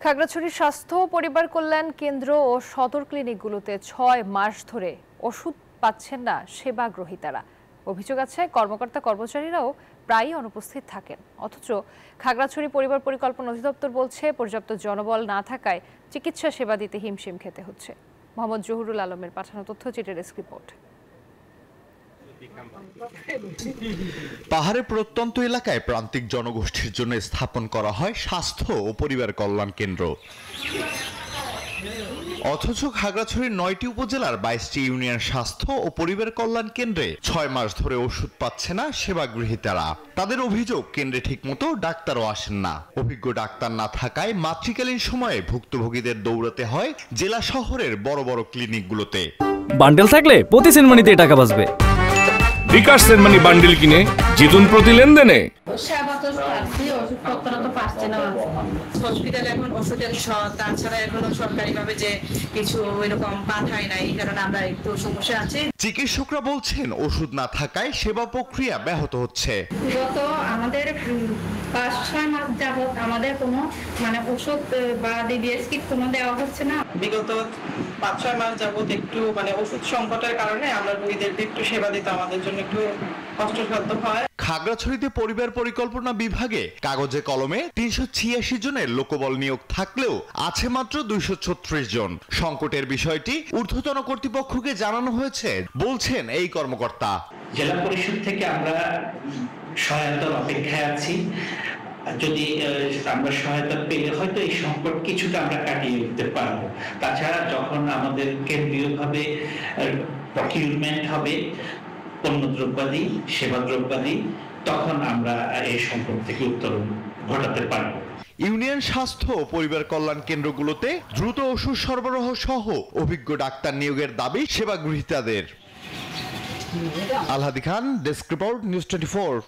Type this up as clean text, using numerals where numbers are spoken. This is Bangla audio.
খাগড়াছড়ির স্বাস্থ্য ও পরিবার কল্যাণ কেন্দ্র ও সদর ক্লিনিকগুলোতে ৬ মাস ধরে ওষুধ পাচ্ছেন না সেবা গ্রহীতারা। অভিযোগ আছে কর্মকর্তা কর্মচারীরাও প্রায়ই অনুপস্থিত থাকেন। অথচ খাগড়াছড়ি পরিবার পরিকল্পনা অধিদপ্তর বলছে পর্যাপ্ত জনবল না থাকায় চিকিৎসা সেবা দিতে হিমশিম খেতে হচ্ছে। মোহাম্মদ জহুরুল আলমের পাঠানো তথ্যচিত্রের ডেস্ক রিপোর্ট। পাহাড়ের প্রত্যন্ত এলাকায় প্রান্তিক জনগোষ্ঠীর জন্য স্থাপন করা হয় স্বাস্থ্য ও পরিবার কল্যাণ কেন্দ্র। অথচ খাগড়াছড়ির ৯টি উপজেলার ২২টি ইউনিয়ন স্বাস্থ্য ও পরিবার কল্যাণ কেন্দ্রে ৬ মাস ধরে ওষুধ পাচ্ছে না সেবা গ্রহীতারা। তাদের অভিযোগ কেন্দ্রে ঠিকমতো ডাক্তারও আসেন না। অভিজ্ঞ ডাক্তার না থাকায় মাতৃকালীন সময়ে ভুক্তভোগীদের দৌড়াতে হয় জেলা শহরের বড় বড় ক্লিনিকগুলোতে। বান্ডেল থাকলে প্রতি সেনমানিতে টাকা বাঁচবে। বিকাশ সেনমানি বান্ডেল কিনে জিতুন প্রতি লেনদেনে। হসপিটাল এখন ওষুধের তাছাড়া এখনো সরকারিভাবে যে কিছু এরকম পাঠায় নাই, কারণ আমরা একটু সমস্যা আছে। চিকিৎসকরা বলছেন ওষুধ না থাকায় সেবা প্রক্রিয়া ব্যাহত হচ্ছে। গত আমাদের ৫-৬ মাস যাবত আমাদের কোনো ওষুধ বা ডিবিএস কিট কোনো দেওয়া হচ্ছে না। বিগত ৫-৬ মাস যাবত একটু ওষুধ সংকটের কারণে আমরা রোগীদেরকে একটু সেবা দিতে আমাদের জন্য একটু কষ্টসাধ্য হয়। খাগড়াছড়িতে পরিবার পরিকল্পনা বিভাগে কাগজে কলমে ৩৮৬ জনের লোকবল নিয়োগ থাকলেও আছে মাত্র ২৩৬ জন। সংকটের বিষয়টি ঊর্ধ্বতন কর্তৃপক্ষকে জানানো হয়েছে বলছেন এই কর্মকর্তা। জেলা পরিষদ থেকে আমরা সহায়তার অপেক্ষায় আছি। যদি আমরা সহায়তা পেলে হয়তো এই সংকট কিছুটা আমরা কাটিয়ে উঠতে পারবো। তাছাড়া যখন আমাদের কেন্দ্রীয়ভাবে প্রকিউরমেন্ট হবে পণ্যদ্রব্যাদি সেবা দ্রব্যাদি, তখন আমরা এই সংকট থেকে উত্তরণ ঘটাতে পারবো। ইউনিয়ন স্বাস্থ্য ও পরিবার কল্যাণ কেন্দ্রগুলোতে দ্রুত ওষুধ সরবরাহ সহ অভিজ্ঞ ডাক্তার নিয়োগের দাবি সেবা গ্রহীতাদের। আলহাদি খান, ডেস্ক রিপোর্ট, নিউজ 24।